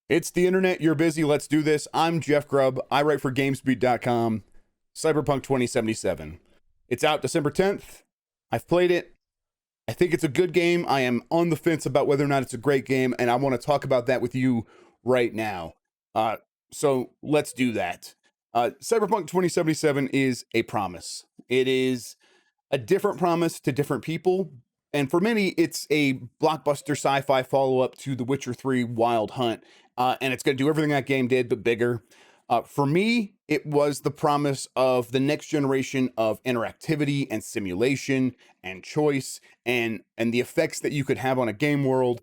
It's the internet. You're busy. Let's do this. I'm Jeff Grubb. I write for GamesBeat.com. Cyberpunk 2077. It's out December 10th. I've played it. I think it's a good game. I am on the fence about whether or not it's a great game, and I want to talk about that with you right now. So let's do that. Cyberpunk 2077 is a promise. It is a different promise to different people. And for many, it's a blockbuster sci-fi follow-up to The Witcher 3 Wild Hunt. And it's going to do everything that game did, but bigger. For me, it was the promise of the next generation of interactivity and simulation and choice and the effects that you could have on a game world.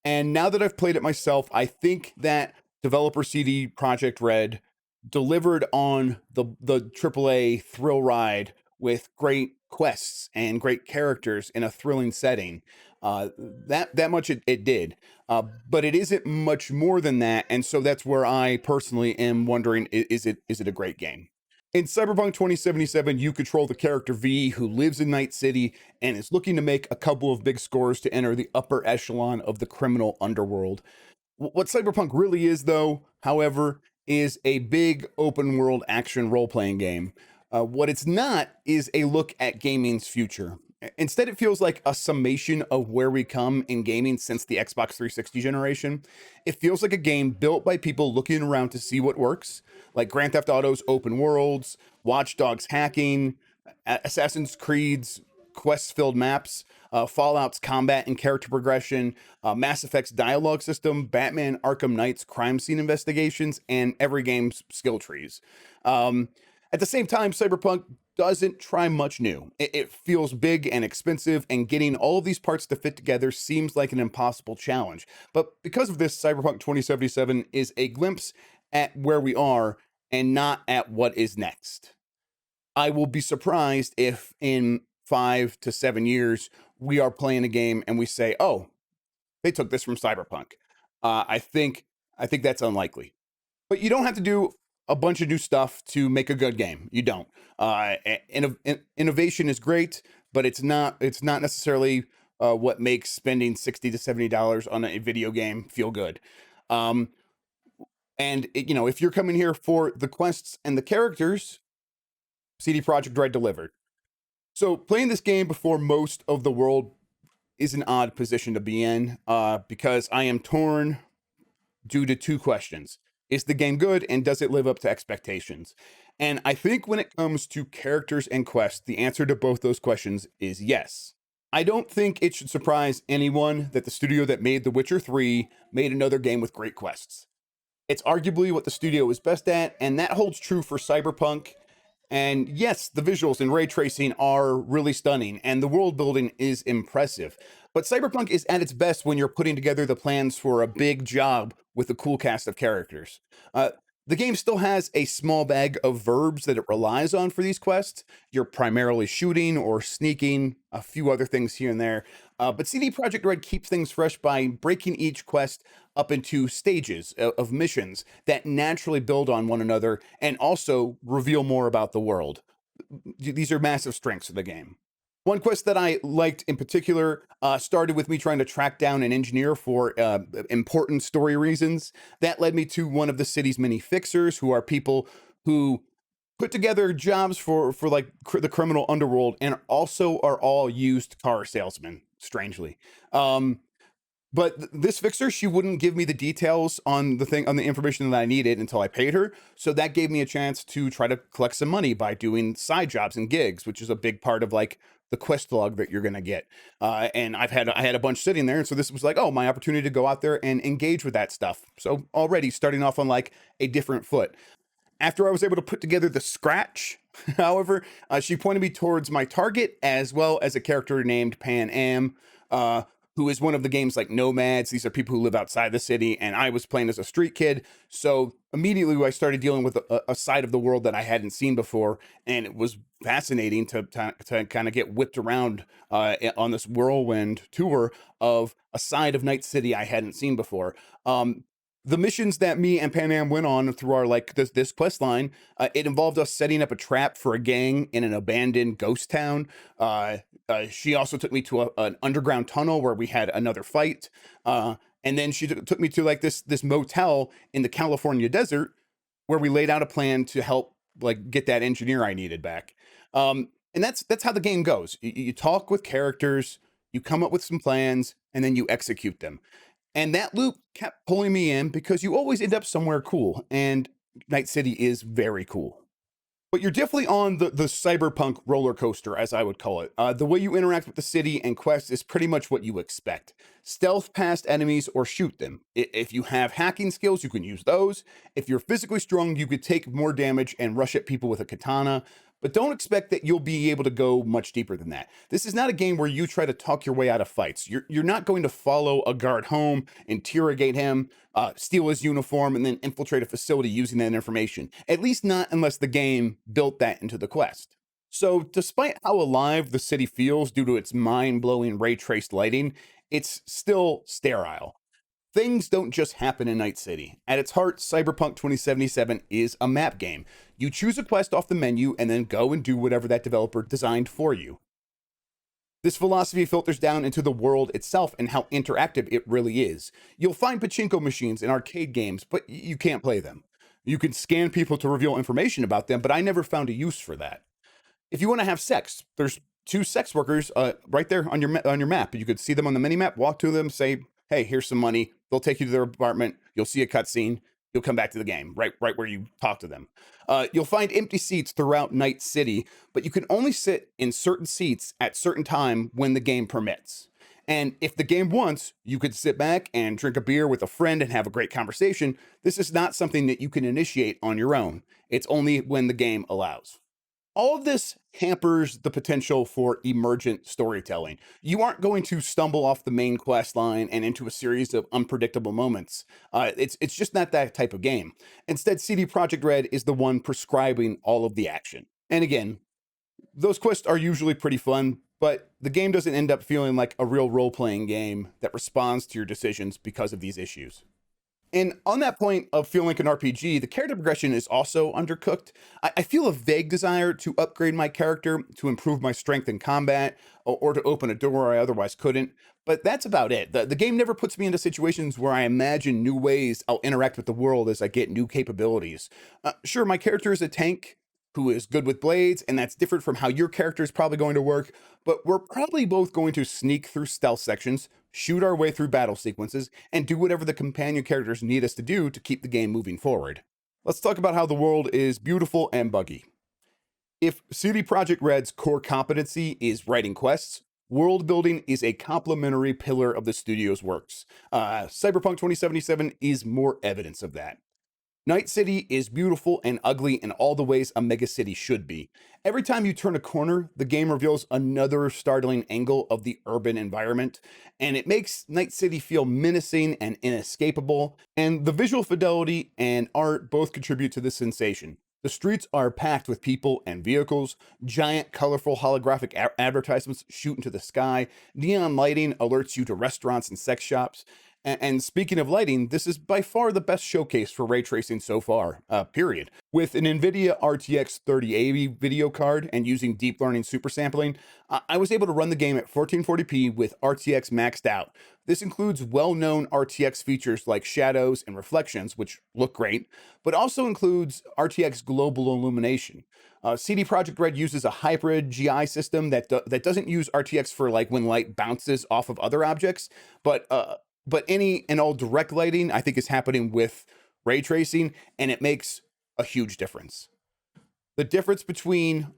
And now that I've played it myself, I think that developer CD Projekt Red delivered on the AAA thrill ride with great quests and great characters in a thrilling setting. That much it did. But it isn't much more than that, and so that's where I personally am wondering, is it a great game? In Cyberpunk 2077, you control the character V, who lives in Night City and is looking to make a couple of big scores to enter the upper echelon of the criminal underworld. What Cyberpunk really is, though, however, is a big open world action role-playing game. What it's not is a look at gaming's future. Instead, it feels like a summation of where we come in gaming since the Xbox 360 generation. It feels like a game built by people looking around to see what works, like Grand Theft Auto's open worlds, Watch Dogs hacking, Assassin's Creed's quest-filled maps, Fallout's combat and character progression, Mass Effect's dialogue system, Batman Arkham Knight's crime scene investigations, and every game's skill trees. At the same time, Cyberpunk doesn't try much new. It feels big and expensive, and getting all of these parts to fit together seems like an impossible challenge. But because of this, Cyberpunk 2077 is a glimpse at where we are and not at what is next. I will be surprised if in 5 to 7 years we are playing a game and we say, "Oh, they took this from Cyberpunk." I think that's unlikely. But you don't have to do a bunch of new stuff to make a good game. You don't. Innovation is great, but it's not necessarily what makes spending $60 to $70 on a video game feel good. If you're coming here for the quests and the characters, CD Projekt Red delivered. So playing this game before most of the world is an odd position to be in, because I am torn due to two questions. Is the game good, and does it live up to expectations? And I think when it comes to characters and quests, the answer to both those questions is yes. I don't think it should surprise anyone that the studio that made The Witcher 3 made another game with great quests. It's arguably what the studio is best at, and that holds true for Cyberpunk. And yes, the visuals and ray tracing are really stunning, and the world building is impressive. But Cyberpunk is at its best when you're putting together the plans for a big job with a cool cast of characters. The game still has a small bag of verbs that it relies on for these quests. You're primarily shooting or sneaking, a few other things here and there. But CD Projekt Red keeps things fresh by breaking each quest up into stages of missions that naturally build on one another and also reveal more about the world. These are massive strengths of the game. One quest that I liked in particular started with me trying to track down an engineer for important story reasons. That led me to one of the city's many fixers, who are people who put together jobs for the criminal underworld and also are all used car salesmen, strangely. But this fixer, she wouldn't give me the details on the information that I needed until I paid her. So that gave me a chance to try to collect some money by doing side jobs and gigs, which is a big part of the quest log that you're going to get. And I had a bunch sitting there. And so this was my opportunity to go out there and engage with that stuff. So already starting off on a different foot. After I was able to put together the scratch, however, she pointed me towards my target, as well as a character named Pan Am, who is one of the game's nomads. These are people who live outside the city, and I was playing as a street kid. So immediately I started dealing with a side of the world that I hadn't seen before, and it was fascinating to kind of get whipped around on this whirlwind tour of a side of Night City I hadn't seen before. The missions that me and Pan Am went on through our this quest line, it involved us setting up a trap for a gang in an abandoned ghost town. She also took me to an underground tunnel where we had another fight. And then she took me to like this motel in the California desert where we laid out a plan to help like get that engineer I needed back. And that's how the game goes. You talk with characters, you come up with some plans, and then you execute them. And that loop kept pulling me in because you always end up somewhere cool, and Night City is very cool. But you're definitely on the cyberpunk roller coaster, as I would call it. The way you interact with the city and quests is pretty much what you expect. Stealth past enemies or shoot them. If you have hacking skills, you can use those. If you're physically strong, you could take more damage and rush at people with a katana. But don't expect that you'll be able to go much deeper than that. This is not a game where you try to talk your way out of fights. You're not going to follow a guard home, interrogate him, steal his uniform, and then infiltrate a facility using that information. At least not unless the game built that into the quest. So, despite how alive the city feels due to its mind blowing ray traced lighting, it's still sterile. Things don't just happen in Night City. At its heart, Cyberpunk 2077 is a map game. You choose a quest off the menu and then go and do whatever that developer designed for you. This philosophy filters down into the world itself and how interactive it really is. You'll find pachinko machines in arcade games, but you can't play them. You can scan people to reveal information about them, but I never found a use for that. If you want to have sex, there's two sex workers right there on your map. You could see them on the mini map, walk to them, say, "Hey, here's some money." They'll take you to their apartment. You'll see a cutscene. You'll come back to the game, right where you talk to them. You'll find empty seats throughout Night City, but you can only sit in certain seats at certain time when the game permits. And if the game wants, you could sit back and drink a beer with a friend and have a great conversation. This is not something that you can initiate on your own. It's only when the game allows. All of this hampers the potential for emergent storytelling. You aren't going to stumble off the main quest line and into a series of unpredictable moments. It's just not that type of game. Instead, CD Projekt Red is the one prescribing all of the action. And again, those quests are usually pretty fun, but the game doesn't end up feeling like a real role playing game that responds to your decisions because of these issues. And on that point of feeling like an RPG, the character progression is also undercooked. I feel a vague desire to upgrade my character, to improve my strength in combat, or to open a door where I otherwise couldn't. But that's about it. The game never puts me into situations where I imagine new ways I'll interact with the world as I get new capabilities. Sure, my character is a tank who is good with blades, and that's different from how your character is probably going to work, but we're probably both going to sneak through stealth sections, shoot our way through battle sequences, and do whatever the companion characters need us to do to keep the game moving forward. Let's talk about how the world is beautiful and buggy. If CD Projekt Red's core competency is writing quests, world building is a complementary pillar of the studio's works. Cyberpunk 2077 is more evidence of that. Night City is beautiful and ugly in all the ways a megacity should be. Every time you turn a corner, the game reveals another startling angle of the urban environment, and it makes Night City feel menacing and inescapable, and the visual fidelity and art both contribute to this sensation. The streets are packed with people and vehicles, giant colorful holographic advertisements shoot into the sky, neon lighting alerts you to restaurants and sex shops. And speaking of lighting, this is by far the best showcase for ray tracing so far, period. With an NVIDIA RTX 3080 video card and using deep learning super sampling, I was able to run the game at 1440p with RTX maxed out. This includes well-known RTX features like shadows and reflections, which look great, but also includes RTX global illumination. CD Projekt Red uses a hybrid GI system that doesn't use RTX for like when light bounces off of other objects, but any and all direct lighting, I think, is happening with ray tracing, and it makes a huge difference. The difference between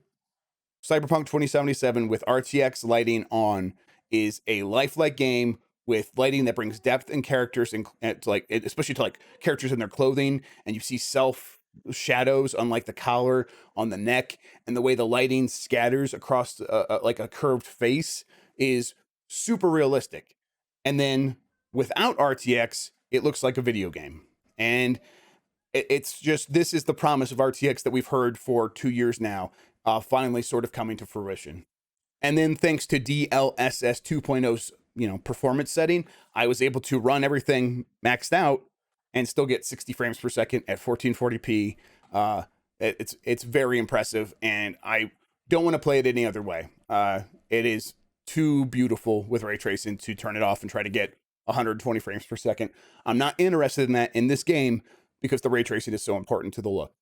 Cyberpunk 2077 with RTX lighting on is a lifelike game with lighting that brings depth and characters, and to like, especially to like characters in their clothing, and you see self shadows on like the collar, on the neck, and the way the lighting scatters across like a curved face is super realistic. And then without RTX, it looks like a video game. And it's just, this is the promise of RTX that we've heard for 2 years now, finally sort of coming to fruition. And then thanks to DLSS 2.0's, performance setting, I was able to run everything maxed out and still get 60 frames per second at 1440p. It's very impressive, and I don't want to play it any other way. It is too beautiful with ray tracing to turn it off and try to get 120 frames per second. I'm not interested in that in this game because the ray tracing is so important to the look.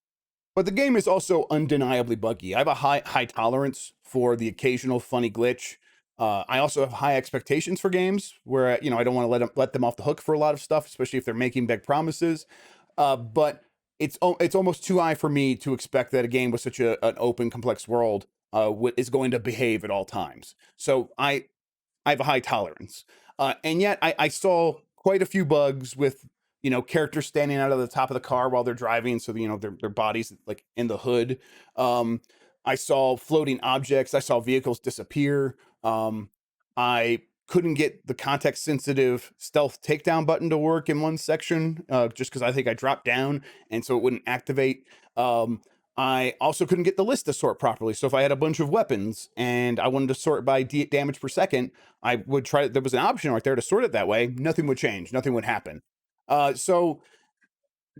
But the game is also undeniably buggy. I have a high tolerance for the occasional funny glitch. I also have high expectations for games where I don't want to let them off the hook for a lot of stuff, especially if they're making big promises. But it's almost too high for me to expect that a game with such an open, complex world is going to behave at all times. So I have a high tolerance. And yet I saw quite a few bugs with, characters standing out of the top of the car while they're driving. So, their bodies like in the hood. Um, I saw floating objects. I saw vehicles disappear. I couldn't get the context sensitive stealth takedown button to work in one section just because I think I dropped down and so it wouldn't activate. Um, I also couldn't get the list to sort properly. So if I had a bunch of weapons and I wanted to sort by damage per second, I would try. There was an option right there to sort it that way. Nothing would change. Nothing would happen. So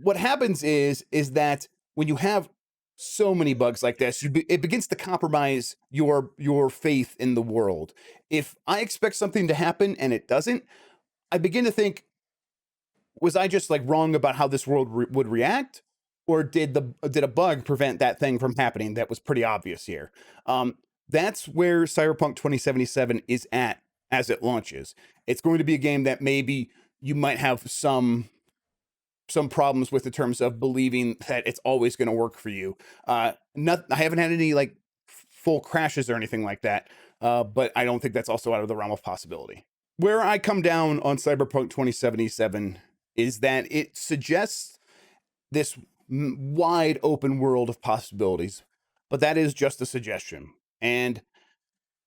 what happens is that when you have so many bugs like this, it begins to compromise your faith in the world. If I expect something to happen and it doesn't, I begin to think, was I just like wrong about how this world would react, or did a bug prevent that thing from happening that was pretty obvious here? That's where Cyberpunk 2077 is at as it launches. It's going to be a game that maybe you might have some problems with in terms of believing that it's always going to work for you. Not I haven't had any like full crashes or anything like that, but I don't think that's also out of the realm of possibility. Where I come down on Cyberpunk 2077 is that it suggests this wide open world of possibilities, but that is just a suggestion. And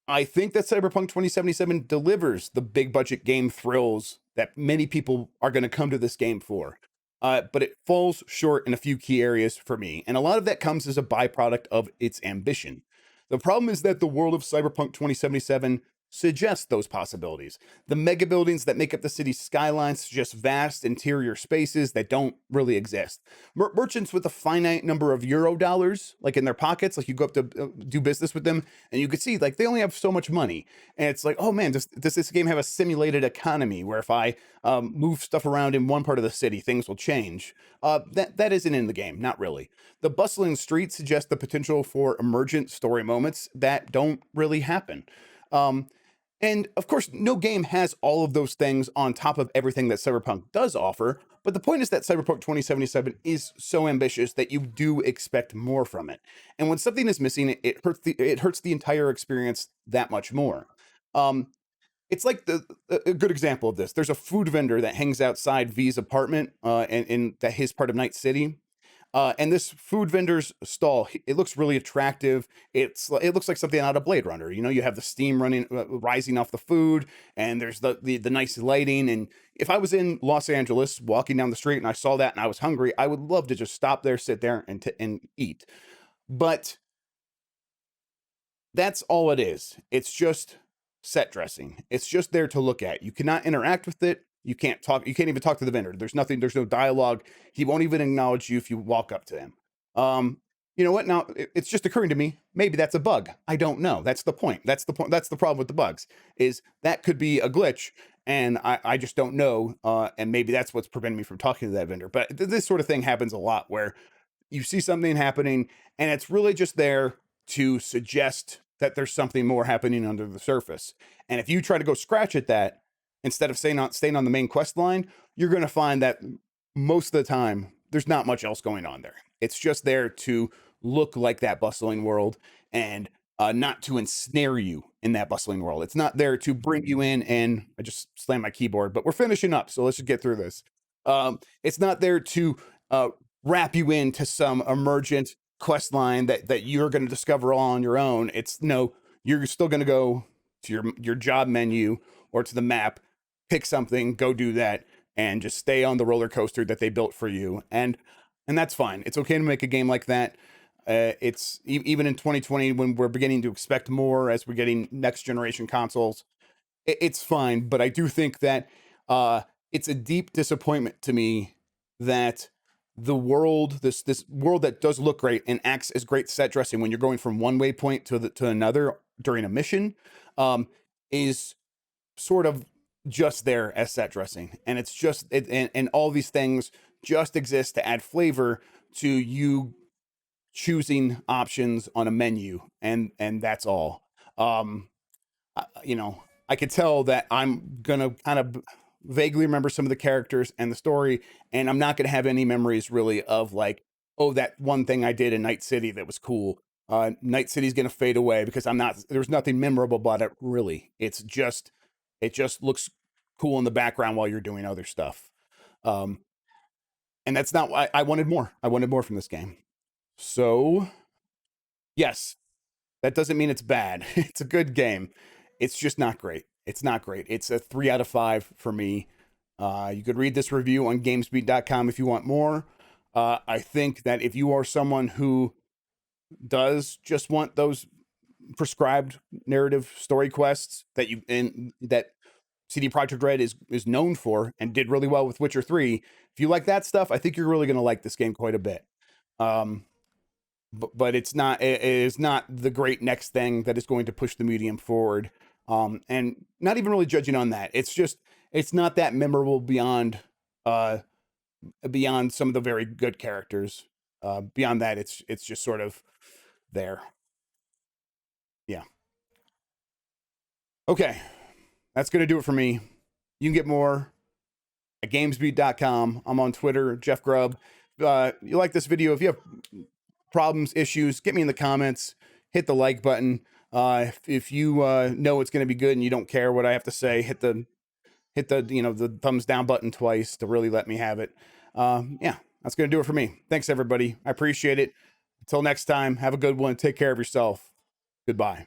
I think that Cyberpunk 2077 delivers the big budget game thrills that many people are going to come to this game for. But it falls short in a few key areas for me. And a lot of that comes as a byproduct of its ambition. The problem is that the world of Cyberpunk 2077 suggests those possibilities. The mega buildings that make up the city's skylines suggest vast interior spaces that don't really exist. Merchants with a finite number of euro dollars, like in their pockets, like you go up to do business with them, and you could see like they only have so much money. And it's like, oh man, does this game have a simulated economy where if I move stuff around in one part of the city, things will change? That isn't in the game, not really. The bustling streets suggest the potential for emergent story moments that don't really happen. Um, and of course, no game has all of those things on top of everything that Cyberpunk does offer. But the point is that Cyberpunk 2077 is so ambitious that you do expect more from it. And when something is missing, it hurts the entire experience that much more. Um, it's like a good example of this. There's a food vendor that hangs outside V's apartment in that his part of Night City. And this food vendor's stall, it looks really attractive. It looks like something out of Blade Runner. You have the steam running, rising off the food, and there's the nice lighting. And if I was in Los Angeles walking down the street and I saw that and I was hungry, I would love to just stop there, sit there, and eat. But that's all it is. It's just set dressing. It's just there to look at. You cannot interact with it. You can't talk. You can't even talk to the vendor. There's nothing. There's no dialogue. He won't even acknowledge you if you walk up to him. Um, you know what? Now it's just occurring to me. Maybe that's a bug. I don't know. That's the point. That's the point. That's the problem with the bugs. Is that could be a glitch, and I just don't know. And maybe that's what's preventing me from talking to that vendor. But this sort of thing happens a lot where you see something happening and it's really just there to suggest that there's something more happening under the surface. And if you try to go scratch at that instead of staying on the main quest line, you're going to find that most of the time there's not much else going on there. It's just there to look like that bustling world and not to ensnare you in that bustling world. It's not there to bring you in. And I just slammed my keyboard, but we're finishing up, so let's just get through this. It's not there to wrap you into some emergent quest line that you're going to discover all on your own. It's no, you're still going to go to your job menu or to the map, pick something, go do that, and just stay on the roller coaster that they built for you. And that's fine. It's okay to make a game like that. It's even in 2020 when we're beginning to expect more as we're getting next generation consoles. It's fine, but I do think that it's a deep disappointment to me that the world, this world that does look great and acts as great set dressing when you're going from one waypoint to another during a mission, is sort of just there as set dressing, and it's just and all these things just exist to add flavor to you choosing options on a menu, and that's all. um you know, I could tell that I'm gonna kind of vaguely remember some of the characters and the story, and I'm not gonna have any memories really of like, oh, that one thing I did in Night City that was cool. Night City's gonna fade away because I'm not. There's nothing memorable about it really. It just looks cool in the background while you're doing other stuff. Um, and that's not why I wanted more. I wanted more from this game. So yes, that doesn't mean it's bad. It's a good game. It's just not great. It's not great. It's a 3 out of 5 for me. You could read this review on gamesbeat.com if you want more. I think that if you are someone who does just want those prescribed narrative story quests that you and that CD Projekt Red is known for and did really well with Witcher 3, if you like that stuff, I think you're really going to like this game quite a bit. Um, but it's not, it is not the great next thing that is going to push the medium forward. And not even really judging on that. It's just, it's not that memorable uh beyond some of the very good characters. Beyond that, it's just sort of there. Yeah. Okay, that's gonna do it for me. You can get more at gamesbeat.com. I'm on Twitter, Jeff Grubb. You like this video? If you have problems, issues, get me in the comments. Hit the like button. If you know it's going to be good and you don't care what I have to say, hit the the thumbs down button twice to really let me have it. Yeah, that's going to do it for me. Thanks everybody. I appreciate it. Until next time, have a good one. Take care of yourself. Goodbye.